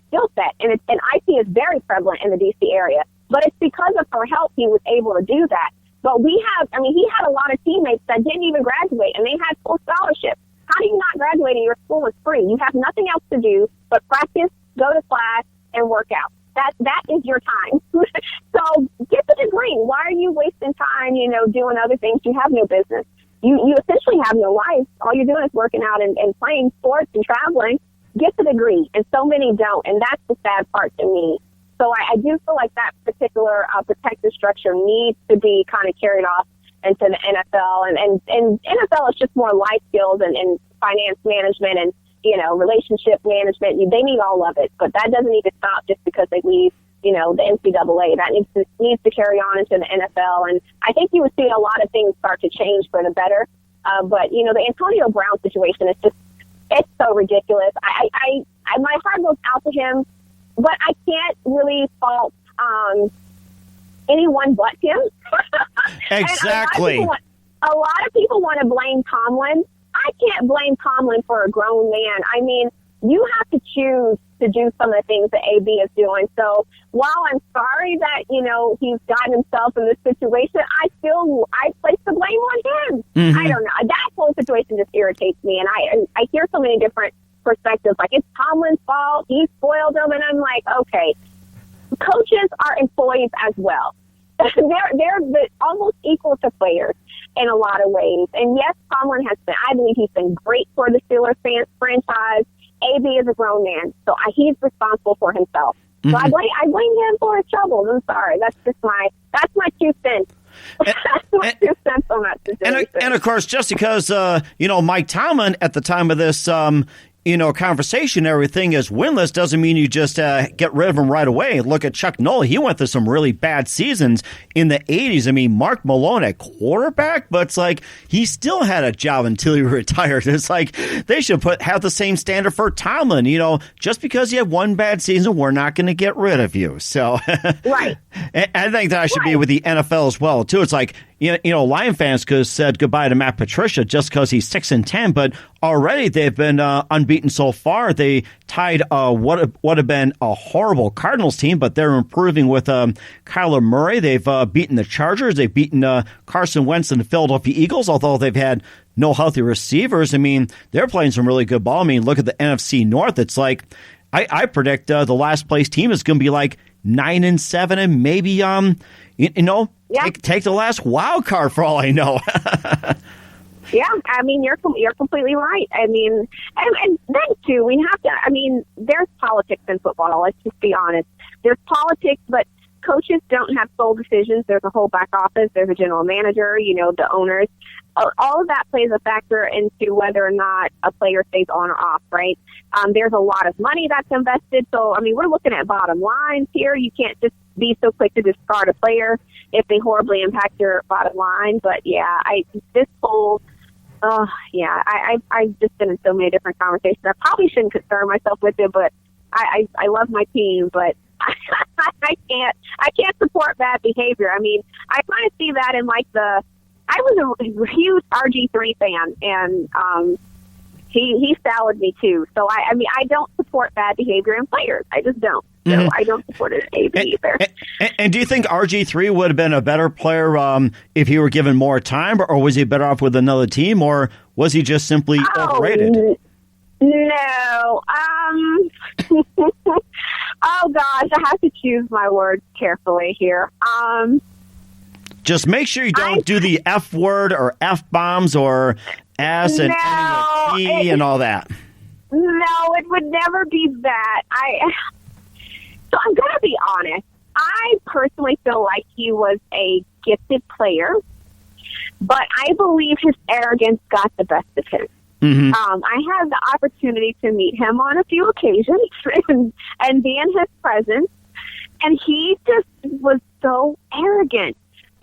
skill set. And IT is very prevalent in the D.C. area. But it's because of her help he was able to do that. But he had a lot of teammates that didn't even graduate, and they had full scholarships. How do you not graduate and your school is free? You have nothing else to do but practice, go to class, and work out. That is your time. So get the degree. Why are you wasting time, doing other things? You have no business. You essentially have no life. All you're doing is working out and playing sports and traveling. Get the degree. And so many don't. And that's the sad part to me. So I do feel like that particular protective structure needs to be kind of carried off into the NFL. And NFL is just more life skills and finance management and, relationship management. They need all of it. But that doesn't need to stop just because they leave, the NCAA. That needs to carry on into the NFL. And I think you would see a lot of things start to change for the better. But, the Antonio Brown situation is it's so ridiculous. My heart goes out to him. But I can't really fault anyone but him. Exactly. A lot of people want to blame Tomlin. I can't blame Tomlin for a grown man. I mean, you have to choose to do some of the things that AB is doing. So while I'm sorry that, he's gotten himself in this situation, I place the blame on him. Mm-hmm. I don't know. That whole situation just irritates me. And I hear so many different perspectives, like it's Tomlin's fault, he spoiled them, and I'm like, okay, coaches are employees as well. they're almost equal to players in a lot of ways. And yes, Tomlin I believe he's been great for the Steelers franchise. AB is a grown man, so he's responsible for himself. Mm-hmm. So I blame him for his troubles. I'm sorry, that's my 2 cents. That's my 2 cents on that situation. And of course, just because Mike Tomlin at the time of this conversation, everything is winless, doesn't mean you just get rid of him right away. Look at Chuck Noll. He went through some really bad seasons in the 80s. I mean, Mark Malone at quarterback, but it's like he still had a job until he retired. It's like they should have the same standard for Tomlin. Just because you had one bad season, we're not going to get rid of you. So right. I think that should be with the NFL as well, too. It's like, Lion fans could have said goodbye to Matt Patricia just because he's 6-10, but already they've been unbeaten so far. They tied what would have been a horrible Cardinals team, but they're improving with Kyler Murray. They've beaten the Chargers. They've beaten Carson Wentz and the Philadelphia Eagles, although they've had no healthy receivers. I mean, they're playing some really good ball. I mean, look at the NFC North. It's like I predict the last place team is going to be like 9-7, and maybe take the last wild card for all I know. Yeah, I mean, you're completely right. I mean, and then too, we have to. I mean, there's politics in football. Let's just be honest. There's politics, but coaches don't have sole decisions. There's a whole back office. There's a general manager. The owners. All of that plays a factor into whether or not a player stays on or off, right? There's a lot of money that's invested. So, I mean, we're looking at bottom lines here. You can't just be so quick to discard a player if they horribly impact your bottom line. But, yeah, I've just been in so many different conversations. I probably shouldn't concern myself with it, but I love my team, but I can't support bad behavior. I mean, I kind of see that in I was a huge RG3 fan, and he soured me too. So I mean, I don't support bad behavior in players. I just don't. So I don't support it either. And do you think RG3 would have been a better player if he were given more time, or was he better off with another team, or was he just simply overrated? No. Oh gosh, I have to choose my words carefully here. Just make sure you don't do the F word or F bombs or S and T and all that. No, it would never be that. So I'm going to be honest. I personally feel like he was a gifted player, but I believe his arrogance got the best of him. Mm-hmm. I had the opportunity to meet him on a few occasions and be in his presence, and he just was so arrogant.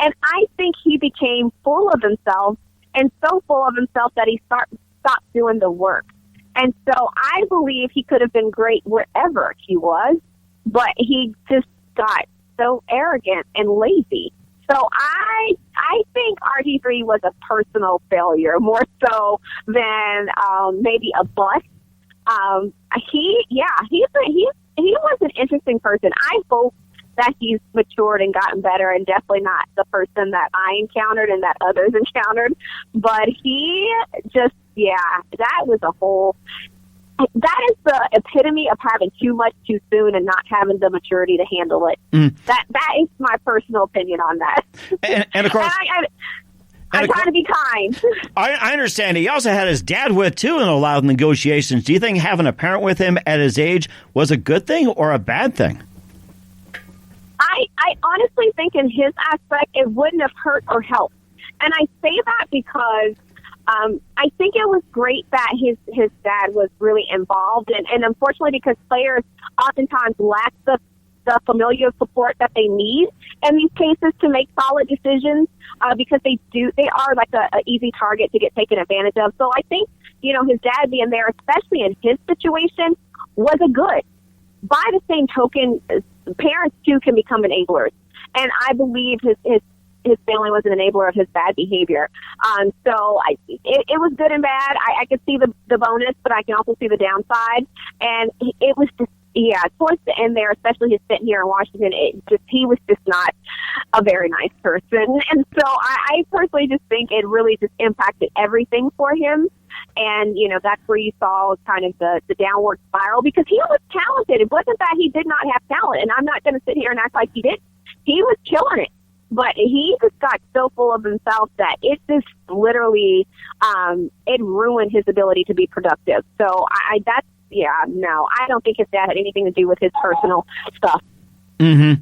And I think he became full of himself, and so full of himself that he stopped doing the work. And so I believe he could have been great wherever he was, but he just got so arrogant and lazy. So I think RG3 was a personal failure more so than maybe a bust. He was an interesting person. I hope that he's matured and gotten better, and definitely not the person that I encountered and that others encountered. But he just, that was that is the epitome of having too much too soon and not having the maturity to handle it. That is my personal opinion on that. And of course, I'm trying to be kind. I understand. He also had his dad with, too, in a lot of negotiations. Do you think having a parent with him at his age was a good thing or a bad thing? I honestly think in his aspect, it wouldn't have hurt or helped. And I say that because I think it was great that his dad was really involved. And unfortunately, because players oftentimes lack the familial support that they need in these cases to make solid decisions, because they are like a easy target to get taken advantage of. So I think, his dad being there, especially in his situation, was a good. By the same token, parents too can become enablers, and I believe his family was an enabler of his bad behavior. So it was good and bad. I could see the bonus, but I can also see the downside. And it was just, towards the end there, especially his stint here in Washington, he was just not a very nice person. And so I personally just think it really just impacted everything for him. And, that's where you saw kind of the downward spiral, because he was talented. It wasn't that he did not have talent, and I'm not going to sit here and act like he did. He was killing it. But he just got so full of himself that it just literally, it ruined his ability to be productive. So I don't think his dad had anything to do with his personal stuff. Mm-hmm.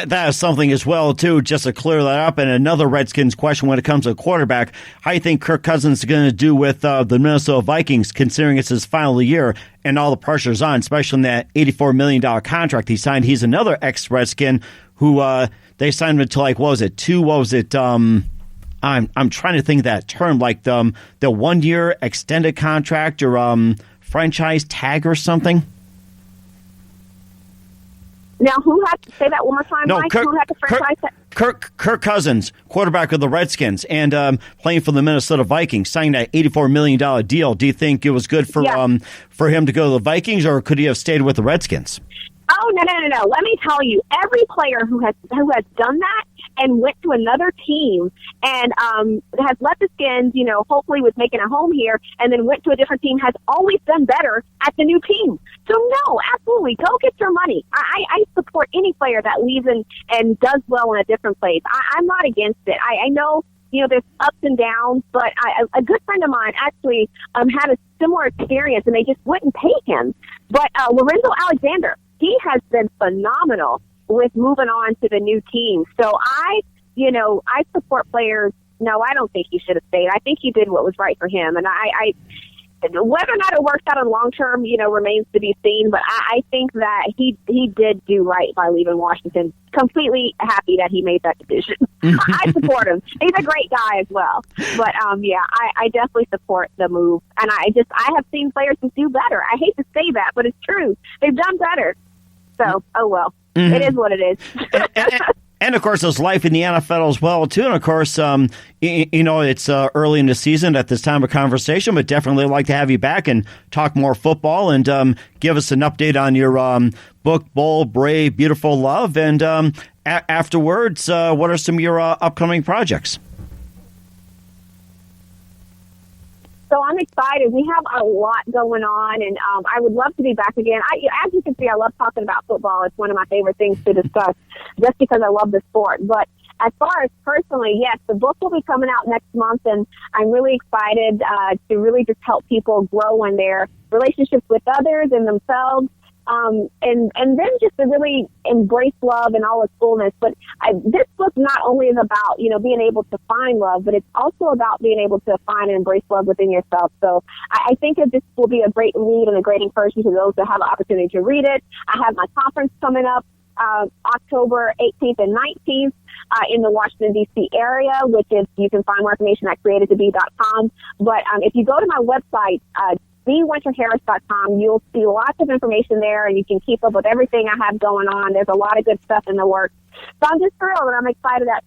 That is something as well, too, just to clear that up. And another Redskins question when it comes to quarterback. How do you think Kirk Cousins is going to do with the Minnesota Vikings, considering it's his final year and all the pressure's on, especially in that $84 million contract he signed? He's another ex-Redskin who they signed him to, like, I'm trying to think of that term, like the 1 year extended contract or franchise tag or something. Now, who had to say that one more time, No, Mike? Who had to franchise that? Kirk Cousins, quarterback of the Redskins, and playing for the Minnesota Vikings, signed that $84 million deal. Do you think it was good for him to go to the Vikings, or could he have stayed with the Redskins? Oh, no. Let me tell you, every player who has done that and went to another team and has left the Skins, hopefully was making a home here, and then went to a different team, has always done better at the new team. So, no, absolutely, go get your money. I support any player that leaves and does well in a different place. I'm not against it. I know, there's ups and downs, but a good friend of mine actually had a similar experience, and they just wouldn't pay him. But Lorenzo Alexander, he has been phenomenal with moving on to the new team. So I support players. No, I don't think he should have stayed. I think he did what was right for him. And I whether or not it works out in long term, remains to be seen. But I think that he did do right by leaving Washington. Completely happy that he made that decision. I support him. He's a great guy as well. But I definitely support the move. And I have seen players who do better. I hate to say that, but it's true. They've done better. So, oh well. Mm-hmm. It is what it is. And, of course, there's life in the NFL as well, too. And, of course, it's early in the season at this time of conversation, but definitely like to have you back and talk more football and give us an update on your book, Bold, Brave, Beautiful Love. And afterwards, what are some of your upcoming projects? So I'm excited. We have a lot going on, and I would love to be back again. As you can see, I love talking about football. It's one of my favorite things to discuss just because I love the sport. But as far as personally, yes, the book will be coming out next month, and I'm really excited to really just help people grow in their relationships with others and themselves. And then just to really embrace love and all its fullness. But this book not only is about, being able to find love, but it's also about being able to find and embrace love within yourself. So I think that this will be a great read and a great encouragement to those that have the opportunity to read it. I have my conference coming up October 18th and 19th in the Washington, D.C. area, which is, you can find more information at createdtobe.com. But if you go to my website, thewinterharris.com, you'll see lots of information there, and you can keep up with everything I have going on. There's a lot of good stuff in the works. So I'm just thrilled, and I'm excited at,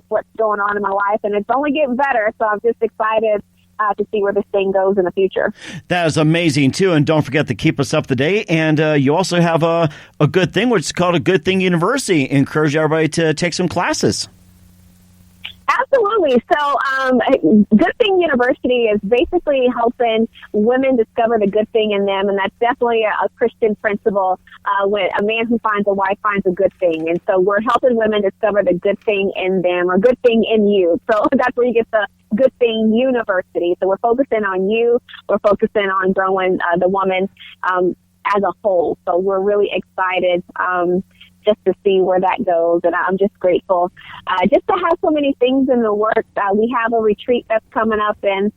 what's going on in my life, and it's only getting better, so I'm just excited to see where this thing goes in the future. That is amazing, too, and don't forget to keep us up to date. And you also have a good thing, which is called a Good Thing University. Encourage everybody to take some classes. Absolutely. So Good Thing University is basically helping women discover the good thing in them, and that's definitely a Christian principle. When a man who finds a wife finds a good thing. And so we're helping women discover the good thing in them, or good thing in you. So that's where you get the Good Thing University. So we're focusing on you. We're focusing on growing the woman as a whole. So we're really excited just to see where that goes. And I'm just grateful just to have so many things in the works. We have a retreat that's coming up in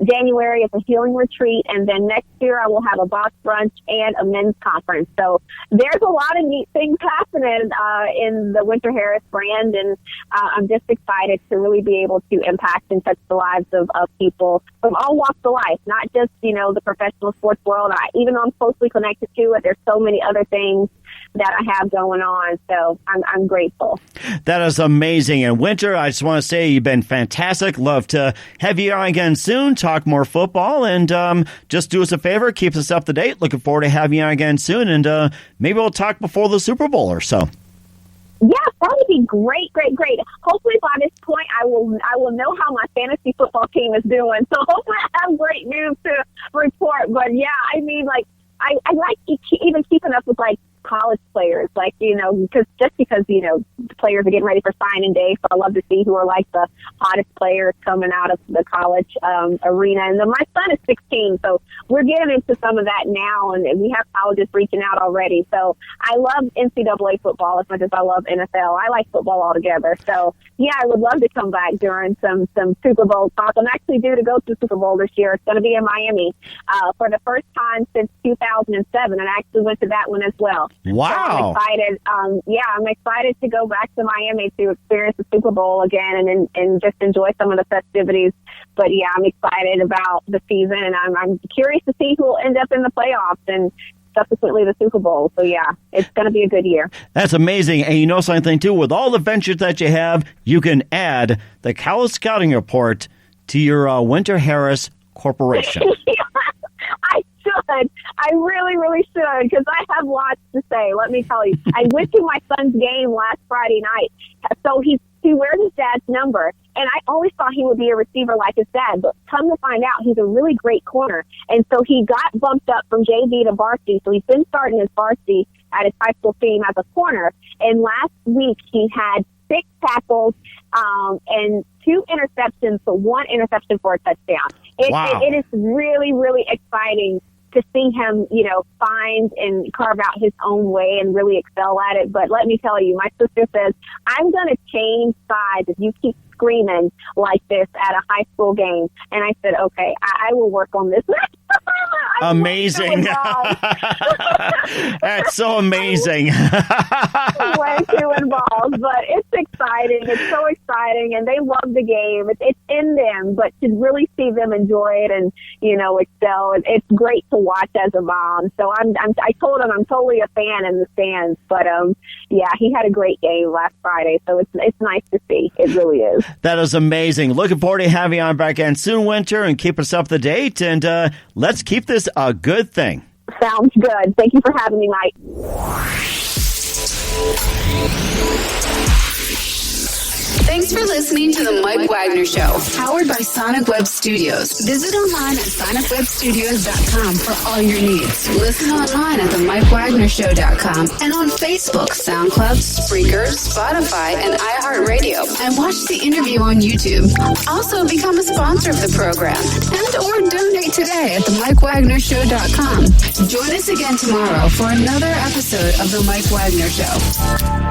January. It's a healing retreat. And then next year I will have a box brunch and a men's conference. So there's a lot of neat things happening in the Winter Harris brand. And I'm just excited to really be able to impact and touch the lives of people from all walks of life, not just, the professional sports world. Even though I'm closely connected to it, there's so many other things that I have going on. So I'm grateful. That is amazing. And Winter, I just want to say you've been fantastic. Love to have you on again soon, talk more football, and just do us a favor, keep us up to date. Looking forward to having you on again soon, and maybe we'll talk before the Super Bowl or so. Yes, that would be great. Hopefully by this point, I will know how my fantasy football team is doing. So hopefully I have great news to report. But yeah, I mean, I like even keeping up with college players, because players are getting ready for signing day. So I love to see who are the hottest players coming out of the college arena. And then my son is 16, so we're getting into some of that now, and we have colleges reaching out already. So I love NCAA football as much as I love NFL. I like football altogether. So yeah, I would love to come back during some Super Bowl talk. I'm actually due to go to the Super Bowl this year. It's going to be in Miami for the first time since 2007, and I actually went to that one as well. Wow. So I'm excited. I'm excited to go back to Miami to experience the Super Bowl again and just enjoy some of the festivities. But yeah, I'm excited about the season, and I'm curious to see who will end up in the playoffs. And subsequently the Super Bowl. So, yeah, it's going to be a good year. That's amazing. And you know something, too, with all the ventures that you have, you can add the College Scouting Report to your Winter Harris Corporation. I should. I really, really should, because I have lots to say. Let me tell you. I went to my son's game last Friday night. So he wears his dad's number, and I always thought he would be a receiver like his dad, but come to find out, he's a really great corner. And so he got bumped up from JV to varsity, so he's been starting his varsity at his high school team as a corner. And last week he had 6 tackles and 2 interceptions, so 1 interception for a touchdown. It is really, really exciting to see him, find and carve out his own way and really excel at it. But let me tell you, my sister says, I'm going to change sides if you keep screaming like this at a high school game. And I said, okay, I will work on this. Amazing. That's so amazing. Way too involved, but it's exciting. It's so exciting, and they love the game. It's in them, but to really see them enjoy it and, excel, it's great to watch as a mom. So I told him I'm totally a fan in the stands, but yeah, he had a great game last Friday, so it's nice to see. It really is. That is amazing. Looking forward to having you on back again soon, Winter, and keep us up to date, and let's keep this a good thing. Sounds good. Thank you for having me, Mike. Thanks for listening to the Mike Wagner Show, powered by Sonic Web Studios. Visit online at sonicwebstudios.com for all your needs. Listen online at themikewagnershow.com and on Facebook, SoundCloud, Spreaker, Spotify, and iHeartRadio. And watch the interview on YouTube. Also, become a sponsor of the program and or donate today at themikewagnershow.com. Join us again tomorrow for another episode of The Mike Wagner Show.